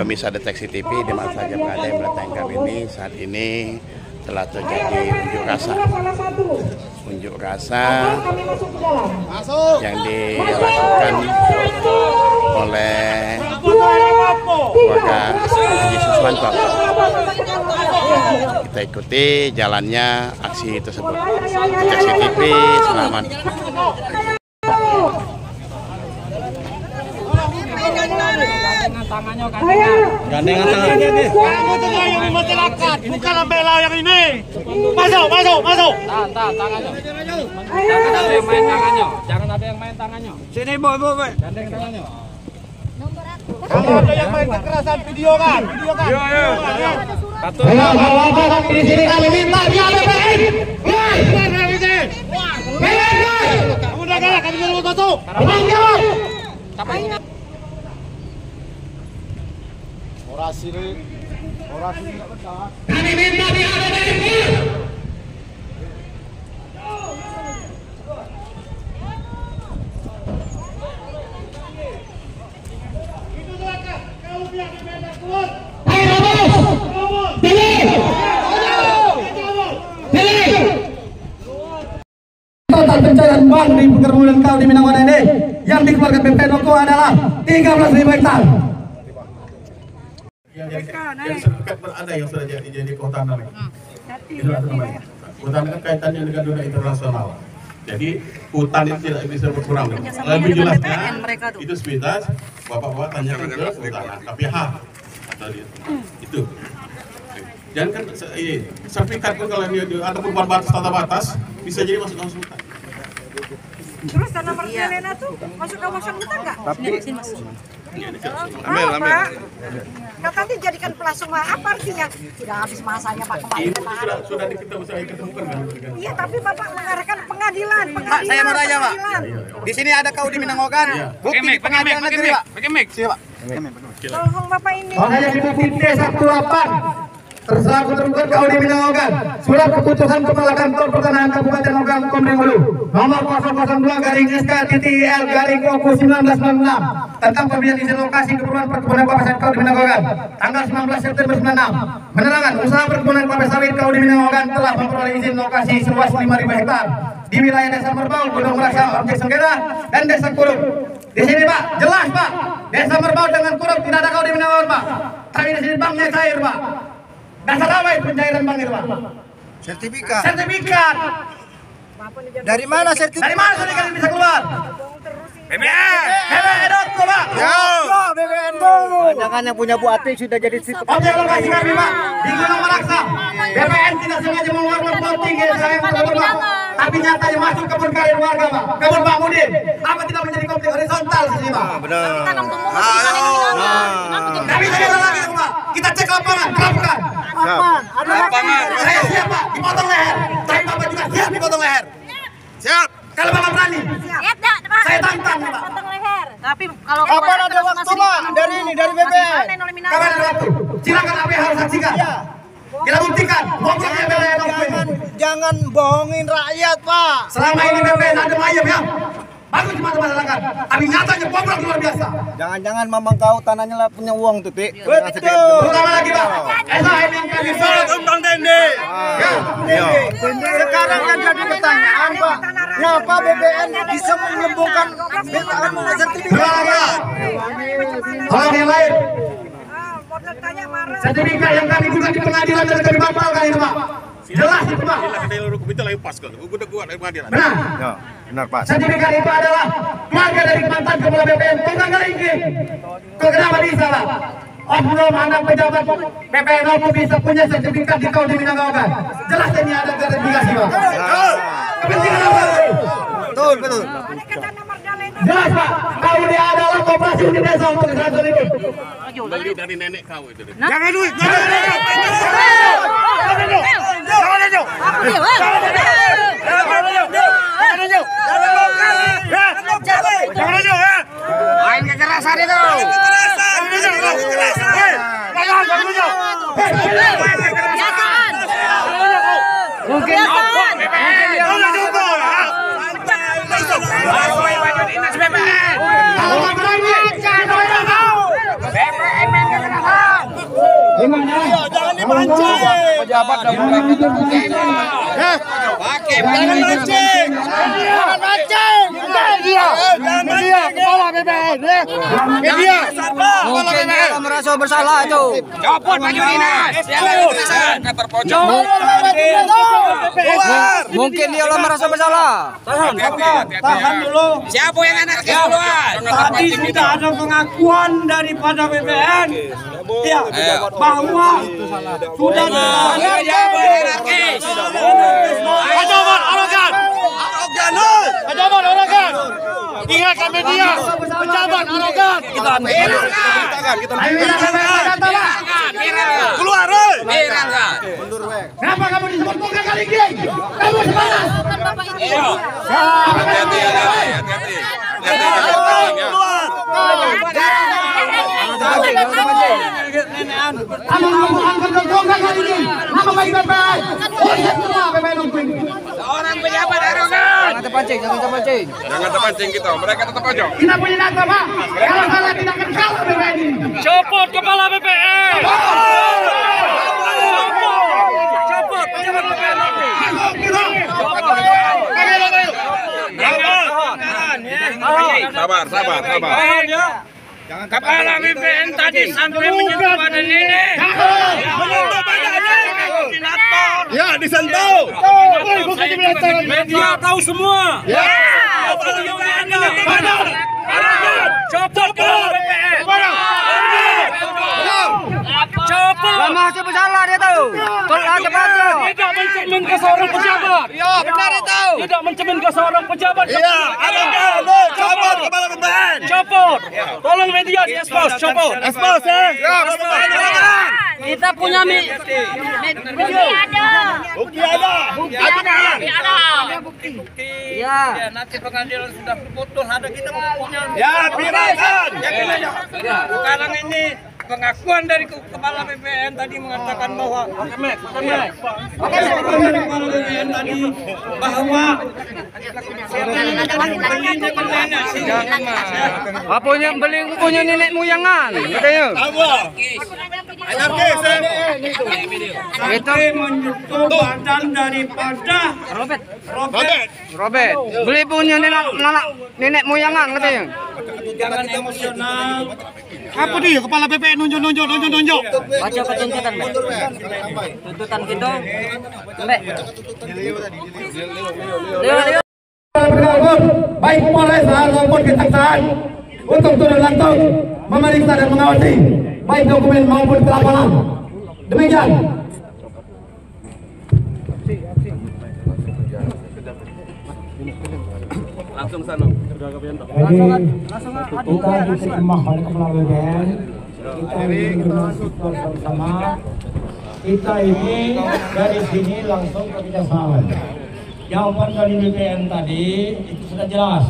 Pemirsa Deteksi TV di mana saja berada yang bertayang ini, saat ini telah terjadi unjuk rasa yang dilakukan oleh warga Haji Suswanto. Kita ikuti jalannya aksi tersebut. Deteksi TV, selamat. Gandengan tangan. Kamu tuh yang masyarakat, bukan bela yang ini. Masuk. Tangannya. Jangan ada yang main tangannya. Jangan ada yang main tangannya. Sini, Bu. Gandeng tangannya. Kalau ada yang main kekerasan, video kan? Iya. Satu. Bapak di sini kami minta dia BPN. Kamu udah galak, kami mau tutup. Orasi tidak benar. Kami minta dia BPN. Total pencairan bank di perkebunan kau di Minangkabau ini yang dikeluarkan BPN Oko adalah 13.000 hektar. Yang sertifikat berada yang sudah jadi kehutanan. Itu namanya. Kehutanan kan kaitannya dengan dunia internasional. Jadi hutan itu tidak bisa berkurang. Lebih jelasnya itu sepintas bapak-bapak tanyakan ke kehutanan KPH atau itu. Jangan kan sertifikat pun kalau ada perubahan batas tata batas bisa jadi masuk kawasan hutan. Terus tanah Marcelena tuh masuk kawasan hutan nggak? Ambil. Nah, nanti jadikan plasma apa artinya? Sudah habis masanya Pak kemarin. Sudah kita ketemukan kan? Iya, tapi Bapak mengarahkan pengadilan. Pak, saya mau tanya Pak. Di sini ada kau di Minangkabau kan? Bukti di pengadilan negeri Pak. Pakai mic. Siapa? Tolong Bapak ini. Makanya di bukti D18 terserah ketentuan kau di Minangkabau surat keputusan Kepala Kantor Pertanahan Kabupaten Ogan Komering Hulu nomor 002/SK-IL/OKU 1996 tentang pemberian izin lokasi keperluan perkebunan kelapa sawit kau di Minangkabau tanggal 19 September 96. Menerangkan usaha perkebunan kelapa sawit kau di Minangkabau telah memperoleh izin lokasi seluas 5.000 hektar di wilayah Desa Merbau, Gunung Merasa, Objek Sengketa, dan Desa Kuruk. Di sini Pak, jelas Pak, Desa Merbau dengan Kuruk tidak ada kau di Minangkabau Pak. Tapi di sini banknya cair Pak. Dasar apa itu pencairan bank itu Pak? Sertifikat. Dari mana sertifikat? Dari mana sertifikat bisa keluar? BPN. BPN Oko Pak. BPN jangan yang punya Bu Atik sudah jadi objek lokasi kami Pak di Gunung Meraksa. BPN tidak sengaja mengeluarkan pulau tinggi sayang Pak. Tapi nyatanya masuk kebun karir warga Pak. Kebun Pak Mudin. Apa tidak menjadi konflik horizontal di sini Pak? Benar. Kami tidak lagi Pak. Kita cek lapangan, lapangan. Ada lapangan. Saya siap Pak, dipotong leher. Tapi Bapak juga siap dipotong leher. Siap. Kalau Bapak berani. Siap dah, Pak. Saya tantang Pak. Potong leher. Tapi kalau Kapan ada waktu Pak? Dari ini, dari BPN. Kapan ada waktu? Silakan apa yang harus saksikan. Kita buktikan. Pokoknya BPN jangan bohongin rakyat Pak. Selama ini BPN ada ayam ya. Bagus di mata masyarakat. Tapi nyatanya bobrok luar biasa. Jangan-jangan mamang kau tanahnya lah punya uang tuh, Tik. Betul. Pertama lagi Pak. SHM yang kami solid untuk Tende. Sekarang kan jadi pertanyaan, Pak. Kenapa BPN bisa menyembuhkan BPN sertifikat? Orang yang lain. Sertifikat yang kami gugat di pengadilan dan kami batalkan itu Pak. Jelas itu Pak. Itu lagi pas kok. Udah kuat dari pengadilan. Benar. Ya, benar Pak. Sertifikat itu adalah keluarga dari mantan kepala BPN Tunggang Kelingking. Kok kenapa bisa Pak? Oknum anak pejabat BPN Oko bisa punya sertifikat di kau di Minangkabau kan? Jelas ini ada verifikasi Pak. Kepentingan apa? Betul. Jelas Pak. Kau dia adalah koperasi di desa untuk kesehatan itu. Beli dari nenek kau itu. Jangan duit. Main kekerasan itu. Mungkin BPN main kekerasan. Jangan dipancing. Pejabat dan Jangan mancing. Jangan mancing. Jangan media. Kepala BPN. Media. Mungkin dia merasa bersalah itu. copot baju dinas. Terpojok. Mungkin dia merasa bersalah. Tahan dulu. Siapa yang anarkis duluan? Tadi sudah ada pengakuan daripada BPN. Ya, bahwa sudah Siapa yang anarkis? Pejabat arogan. Pejabat arogan. Ingatkan media. Pejabat arogan. Kita keluar. Kenapa kamu disebut muka kali ini? Kamu sepanas. Seorang pejabat arogan. Jangan terpancing, jangan terpancing. Jangan terpancing kita. Mereka tetap pojok. Kita punya data, Pak. Kalau salah kita akan kalah BPN ini. Copot kepala BPN. Copot pejabat BPN. Sabar. Kepala BPN tadi sampai menyentuh pada nenek. Ya, disentuh. Media tahu semua. Ya. Copot kepala BPN. Copot. Masih bersalah dia tahu. Tolong terpancing. Tidak mencermin ke seorang pejabat. Ya, benar itu. Tidak mencermin ke seorang pejabat. Ya, copot kepala BPN. Copot. Tolong media di expose. Copot. Expose ya. Kita punya video. Bukti ada. Ya. Nanti pengadilan sudah putus, ada kita punya. Ya, viralkan. Sekarang ini pengakuan dari kepala BPN tadi mengatakan bahwa kepala BPN tadi bahwa punya nenek moyangan katanya. Anarkis. Itu Menyentuh badan daripada Robert. Beli punya nenek moyangan katanya. jangan emosional. Apa dia kepala BPN nunjuk. Baca tuntutan, Mbak. Tuntutan kita. Mbak. Baik Polres maupun Kejaksaan untuk turun langsung memeriksa dan mengawasi baik dokumen maupun laporan. Demikian. langsung sana. Langsung kita diterima oleh kepala BPN. Kita ini bersama. Kita ini dari sini langsung ke Kejaksaan. Jawaban dari BPN tadi itu sudah jelas.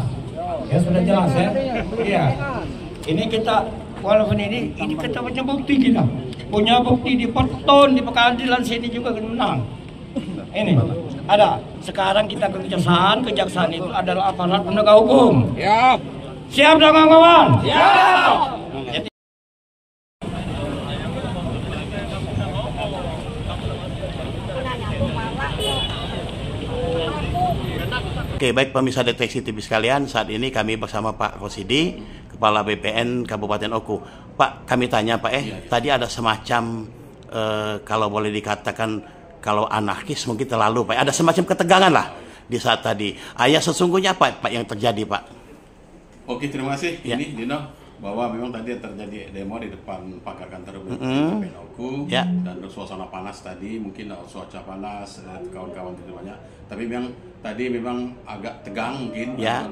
Ya sudah jelas ya. Iya. Ini kita walaupun ini kita punya bukti kita. Punya bukti di Peton, di pengadilan sini juga menang. Ini ada. Sekarang kita ke kejaksaan itu adalah aparat penegak hukum. Ya. Siap dong kawan? Siap. Oke, baik pemirsa Deteksi TV sekalian, saat ini kami bersama Pak Rosidi, Kepala BPN Kabupaten Oku. Pak, kami tanya Pak, tadi ada semacam, kalau boleh dikatakan, kalau anarkis mungkin terlalu Pak, ada semacam ketegangan lah di saat tadi. Ayah sesungguhnya apa Pak yang terjadi Pak? Oke, terima kasih. Ya. Ini Dino, bahwa memang tadi terjadi demo di depan pagar kantor BPN Oku, Ya. dan suasana panas tadi, mungkin cuaca panas, kawan-kawan itu banyak. Tapi memang tadi memang agak tegang mungkin, Ya.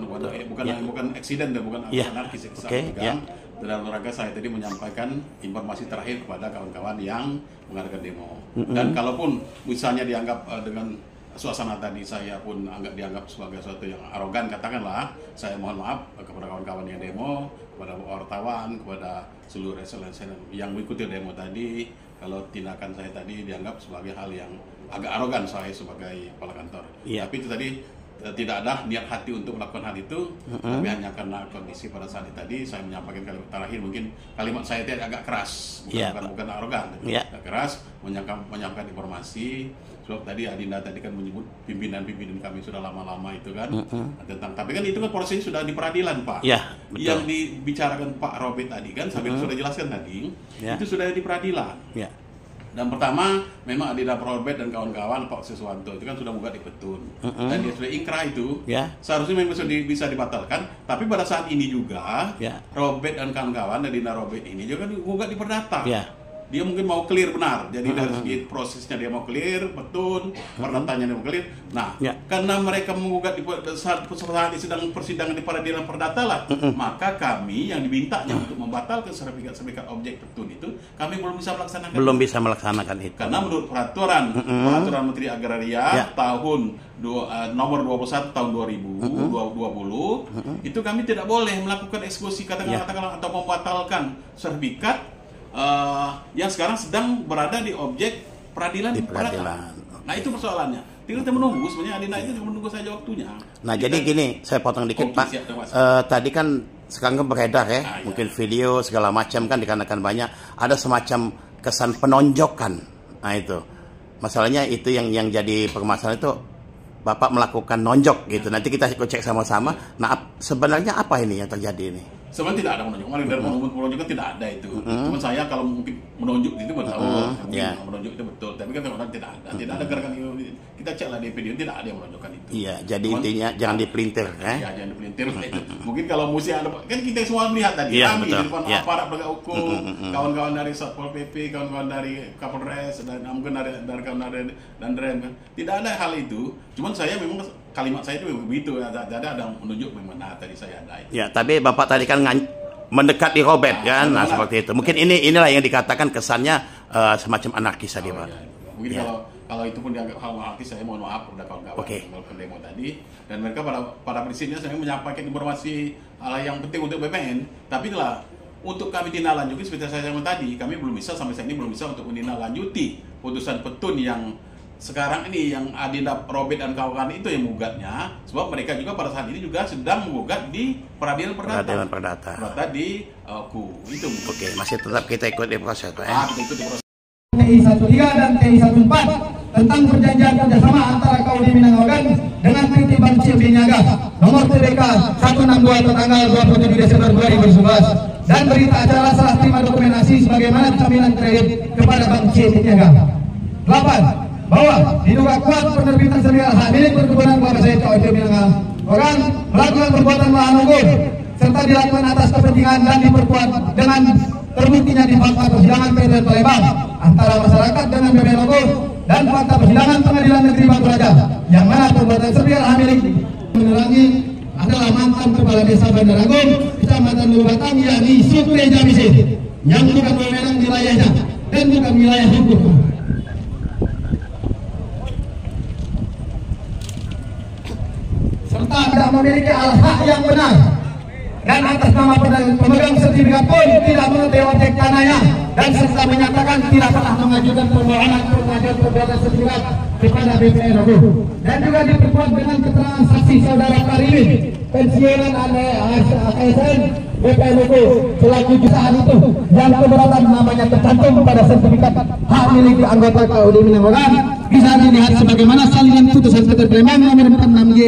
bukan eksiden dan bukan Ya. anarkis, Oke, tegang. Dalam rangka saya tadi menyampaikan informasi terakhir kepada kawan-kawan yang mengadakan demo. Dan kalaupun misalnya dianggap dengan suasana tadi saya pun dianggap sebagai sesuatu yang arogan, katakanlah, saya mohon maaf kepada kawan-kawan yang demo, kepada wartawan, kepada seluruh resolusi yang mengikuti demo tadi, kalau tindakan saya tadi dianggap sebagai hal yang agak arogan saya sebagai kepala kantor. Iya. Tapi itu tadi tidak ada niat hati untuk melakukan hal itu, tapi hanya karena kondisi pada saat itu tadi saya menyampaikan kalimat terakhir, mungkin kalimat saya tadi agak keras, bukan arogan, agak keras menyampaikan informasi. Sebab tadi Adinda tadi kan menyebut pimpinan-pimpinan kami sudah lama-lama itu kan tentang, tapi kan itu kan prosesnya sudah di peradilan, Pak. Yang dibicarakan Pak Robert tadi kan, sampai sudah jelaskan tadi, itu sudah di peradilan. Dan pertama, memang Adinda Robert dan kawan-kawan Pak Siswanto itu kan sudah buka di petun, dan dia sudah ingkrah itu, seharusnya memang bisa dibatalkan. Tapi pada saat ini juga, Robert dan kawan-kawan Adinda Robert ini juga buka di perdata. Dia mungkin mau clear benar, jadi dari segi prosesnya dia mau clear, petun, perdatanya dia mau clear. Nah, karena mereka menggugat saat sedang persidangan di peradilan perdata lah, maka kami yang dimintanya untuk membatalkan sertifikat objek petun itu, kami belum bisa melaksanakan. Belum bisa melaksanakan itu. Karena menurut peraturan Menteri Agraria tahun nomor 21 tahun 2020, itu kami tidak boleh melakukan eksekusi katakanlah atau membatalkan sertifikat yang sekarang sedang berada di objek peradilan. Nah, itu persoalannya. Tinggal kita menunggu, sebenarnya Adinda itu cuma menunggu saja waktunya. Nah, jadi gini, saya potong dikit, Pak. Tadi kan sekarang beredar mungkin video segala macam kan dikarenakan banyak ada semacam kesan penonjokan. Nah, itu masalahnya itu yang jadi permasalahan itu Bapak melakukan nonjok gitu. Nanti kita cek sama-sama. Nah, sebenarnya apa ini yang terjadi ini? Sebenarnya tidak ada menunjuk. Dari menunjuk kan tidak ada itu. Cuma saya kalau mungkin menunjuk itu betul, menunjuk itu betul. Tapi kan orang tidak ada. Tidak ada gerakan itu. Kita cek lah di video, tidak ada yang menunjukkan itu. Iya, jadi intinya jangan dipelintir, Iya, jangan dipelintir. Itu. Mungkin kalau mesti ada, kan kita semua melihat tadi. Kami di depan aparat penegak hukum, kawan-kawan dari Satpol PP, kawan-kawan dari Kapolres, dan mungkin dari kawan-kawan dan Rem. Tidak ada hal itu. Cuman saya memang kalimat saya itu begitu, ada menunjuk memang tadi saya ada itu. Ya, tapi Bapak tadi kan mendekat di Robert kan, nah seperti itu. Mungkin inilah yang dikatakan kesannya semacam anarkis tadi, Pak. Mungkin kalau itu pun dianggap hal anarkis, saya mohon maaf kepada kawan-kawan melakukan demo tadi. Dan mereka pada prinsipnya saya menyampaikan informasi hal yang penting untuk BPN, tapi itulah untuk kami tindak-lanjuti seperti saya sampaikan tadi, kami belum bisa sampai saat ini belum bisa untuk menindaklanjuti putusan petun yang sekarang ini yang Adinda Robert dan kawan-kawan itu yang menggugatnya, sebab mereka juga pada saat ini juga sedang menggugat di peradilan perdata di itu. Oke, masih tetap kita ikut di proses, Pak. Kita ikut di proses. TI 13 dan TI 14 tentang perjanjian kerjasama antara KUD Minangkabau dengan PT Banci Binyaga nomor TBK 162 tanggal 27 Desember 2011 dan berita acara serah terima dokumentasi sebagaimana jaminan kredit kepada Banci Binyaga. 8. Bahwa diduga kuat penerbitan sertifikat hak milik perkebunan kelapa sawit KUD Minangkabau melakukan perbuatan melawan hukum serta dilakukan atas kepentingan dan diperkuat dengan terbuktinya di fakta persidangan Pengadilan Palembang antara masyarakat dengan BPN dan fakta persidangan Pengadilan Negeri Batu Raja yang mana perbuatan sertifikat hak milik menerangi adalah mantan kepala desa Bandar Agung Kecamatan Lubatang yakni Supri Jamisin yang bukan wewenang wilayahnya dan bukan wilayah hukum serta tidak memiliki al-hak yang benar dan atas nama pemegang sertifikat pun tidak mengetahui objek tanahnya dan serta menyatakan tidak pernah mengajukan permohonan pengajuan perbuatan sertifikat kepada BPN dan juga diperkuat dengan keterangan saksi saudara Karimin pensiunan ASN BPN selaku jutaan itu yang keberatan namanya tercantum pada sertifikat hak milik anggota KUD Minangkabau bisa dilihat sebagaimana salinan putusan PT Palembang nomor 46G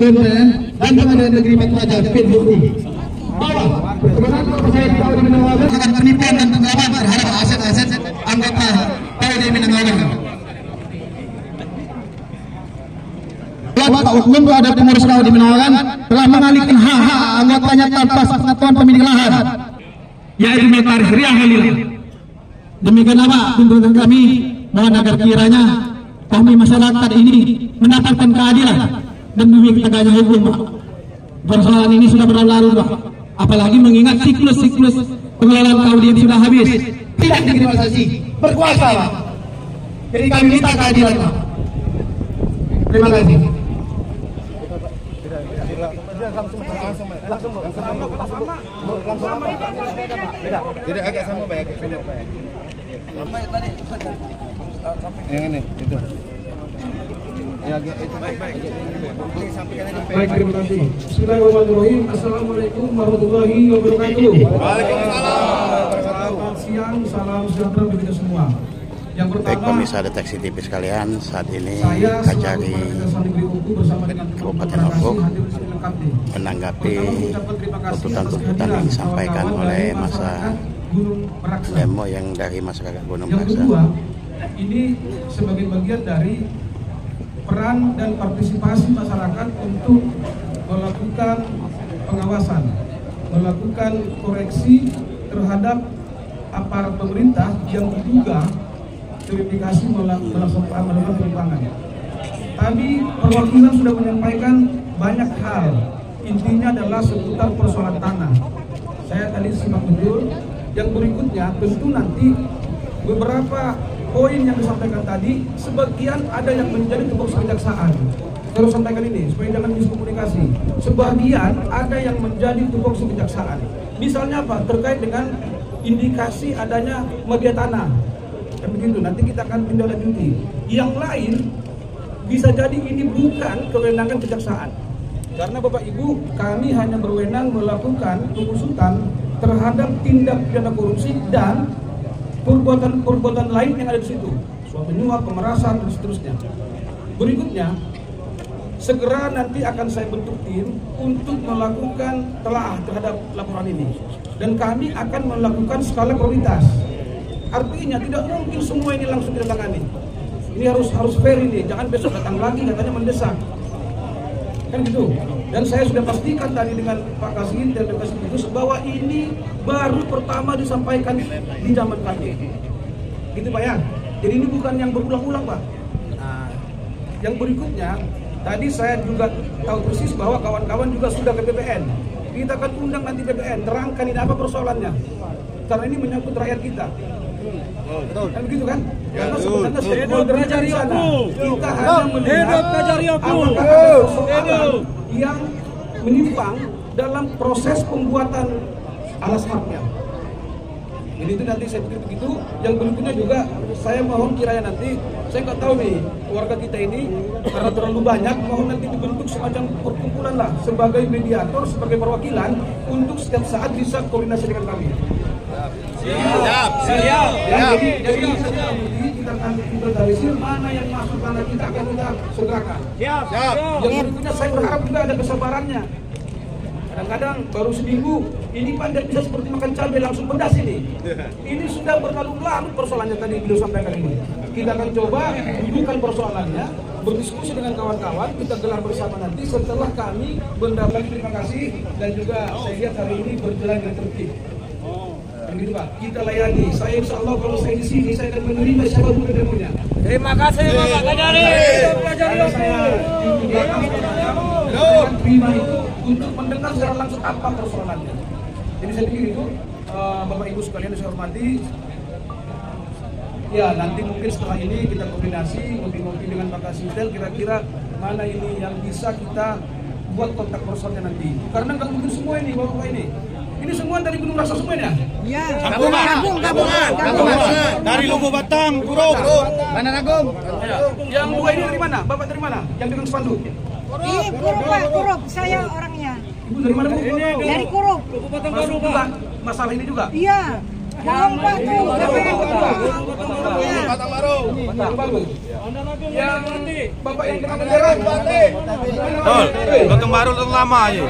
PPN dan Pengadilan Negeri Batu Raja PIN bukti bahwa kebenaran percaya di KUD Minangkabau akan penipuan dan penggelapan terhadap aset-aset anggota KUD Minangkabau. Pak Oknum terhadap pengurus KUD Minangkabau telah mengalihkan hak-hak anggotanya tanpa pengetahuan pemilik lahan, yaitu Metaris Ria Halil. Demikian apa tuntutan kami, mohon agar kiranya kami masyarakat ini mendapatkan keadilan dan demi tegaknya hukum, Pak. Persoalan ini sudah berlalu, Pak. Apalagi mengingat siklus pengelolaan KUD yang sudah habis, tidak dikriminalisasi, berkuasa, Pak. Jadi kami minta keadilan, Pak. Terima kasih. Tidak agak sama baik. Yang ini itu. Baik, terima kasih. Bismillahirrahmanirrahim. Assalamualaikum warahmatullahi wabarakatuh. Waalaikumsalam. Selamat siang, salam sejahtera bagi kita semua. Yang pertama, baik pemirsa Deteksi TV sekalian, saat ini Kajari Kabupaten Oku menanggapi tuntutan-tuntutan yang disampaikan oleh masa demo yang dari masyarakat Gunung Yang Beraksa. kedua, ini sebagai bagian dari peran dan partisipasi masyarakat untuk melakukan pengawasan, melakukan koreksi terhadap aparat pemerintah yang diduga verifikasi melakukan penyimpangan. Tadi perwakilan sudah menyampaikan banyak hal, intinya adalah seputar persoalan tanah. Saya tadi simak betul. Yang berikutnya tentu nanti beberapa poin yang disampaikan tadi, sebagian ada yang menjadi tupoksi kejaksaan. Saya harus sampaikan ini supaya jangan miskomunikasi. Sebagian ada yang menjadi tupoksi kejaksaan. Misalnya apa? Terkait dengan indikasi adanya mafia tanah. Begitu, nanti kita akan tindak lanjuti. Yang lain bisa jadi ini bukan kewenangan kejaksaan, karena Bapak Ibu kami hanya berwenang melakukan pengusutan terhadap tindak pidana korupsi dan perbuatan lain yang ada di situ, suap menyuap, pemerasan dan seterusnya. Berikutnya, segera nanti akan saya bentuk tim untuk melakukan telaah terhadap laporan ini, dan kami akan melakukan skala prioritas. Artinya tidak mungkin semua ini langsung ditangani. Ini harus fair ini, jangan besok datang lagi katanya mendesak. Kan gitu. Dan saya sudah pastikan tadi dengan Pak Kasih dan Pak Kasih itu bahwa ini baru pertama disampaikan di zaman kami. Gitu Pak ya. Jadi ini bukan yang berulang-ulang Pak. Nah, yang berikutnya, tadi saya juga tahu persis bahwa kawan-kawan juga sudah ke BPN. Kita akan undang nanti BPN, terangkan ini apa persoalannya. Karena ini menyangkut rakyat kita. Kan begitu kan? Karena sebenarnya stakeholder di sana kita hanya melihat apakah ada persoalan yang menyimpang dalam proses pembuatan alas haknya. Jadi itu nanti saya pikir begitu. Yang berikutnya juga saya mohon kiranya nanti, saya nggak tahu nih warga kita ini karena terlalu banyak, mohon nanti dibentuk semacam perkumpulan lah sebagai mediator, sebagai perwakilan untuk setiap saat bisa koordinasi dengan kami. Siap. Jadi kita akan inventarisir mana yang masuk tanah kita akan kita segerakan. Siap. Yang berikutnya saya berharap juga ada kesabarannya. Kadang-kadang baru seminggu ini pandai bisa seperti makan cabai langsung pedas ini. Ini sudah berlarut-larut persoalannya tadi beliau sampaikan ini. Kita akan coba dudukkan persoalannya, berdiskusi dengan kawan-kawan, kita gelar bersama nanti setelah kami mendapat terima kasih dan juga saya lihat hari ini berjalan dengan tertib. Gitu Pak, kita layani. Saya insya Allah kalau saya di sini saya akan menerima siapapun demonya. Terima kasih Bapak Kajari. Saya di belakang akan terima itu untuk mendengar secara langsung apa persoalannya. Jadi saya pikir itu Bapak Ibu sekalian yang saya hormati. Ya nanti mungkin setelah ini kita koordinasi ngopi-ngopi dengan Pak Kasihtel kira-kira mana ini yang bisa kita buat kontak personnya nanti. Karena nggak mungkin semua ini Bapak ini. Ini semua dari Gunung Raksa semua ya? Iya. Gabungan. Dari Lubu Batang, Kurung. Mana Nagum? Yang dua ini dari mana? Bapak dari mana? Yang dengan spanduk? Ini Kurub, saya orangnya. Ibu dari mana Bu? Dari Kurub. Masuk juga masalah ini juga? Iya. Yang Pak tuh, Batang Baru. Yang Bapak yang kena bendera. Betul. Batang Baru lama aja.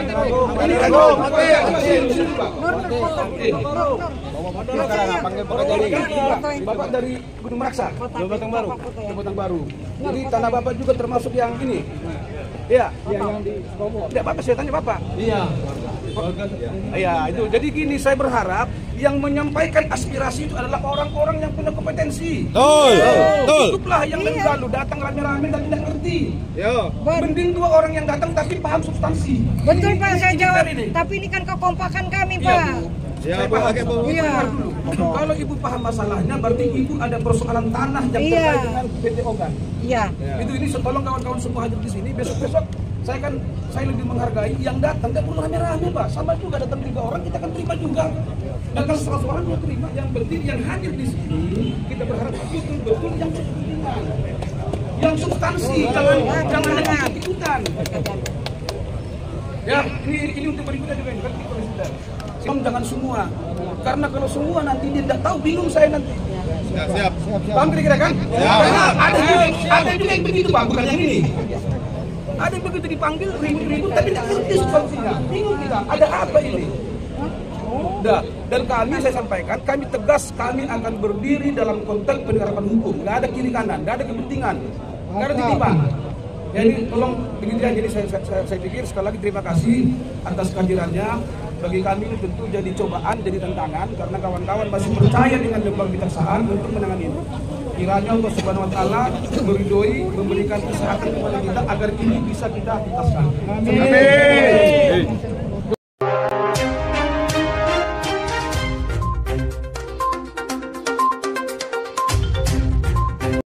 Bapak dari Gunung Meraksa. Batang Baru. Jadi tanah Bapak juga termasuk yang ini. Iya. Yang di Komo. Tidak Bapak, saya tanya Bapak. Iya. Ya itu, jadi gini saya berharap yang menyampaikan aspirasi itu adalah orang-orang yang punya kompetensi. Betul. Cukuplah yang lalu datang rame-rame dan tidak ngerti. Mending dua orang yang datang tapi paham substansi. Betul Pak, saya jawab. Tapi ini kan kekompakan kami Pak. Saya paham. Iya. Kalau Ibu paham masalahnya, berarti Ibu ada persoalan tanah yang terkait dengan PT Ogan. Iya. Itu ini tolong kawan-kawan semua hadir di sini. Besok saya lebih menghargai yang datang, tidak perlu rame-rame Pak. Sama juga datang 3 orang, kita akan terima juga. Dan kalau 100 orang mau terima, yang penting yang hadir di sini kita berharap betul-betul yang seperti yang substansi, jangan ikut-ikutan. Ya, ini untuk berikutnya juga ini, jangan semua, karena kalau semua nanti dia tidak tahu, bingung saya nanti. Siap. Paham kira-kira kan? Karena ada juga yang begitu Pak, bukan yang ini. Ada yang begitu dipanggil ribut-ribut tapi tidak ngerti substansinya. Bingung kita, ada apa ini? Dan kami, saya sampaikan, kami tegas, kami akan berdiri dalam konteks penegakan hukum. Nggak ada kiri kanan, nggak ada kepentingan, nggak ada titipan. Jadi tolong begitu ya. Jadi saya pikir sekali lagi terima kasih atas kehadirannya. Bagi kami ini tentu jadi cobaan, jadi tantangan, karena kawan-kawan masih percaya dengan lembaga kejaksaan untuk menangani ini. Kiranya Allah Subhanahu Wa Taala meridhoi, memberikan kesehatan kepada kita agar ini bisa kita tuntaskan. Amin.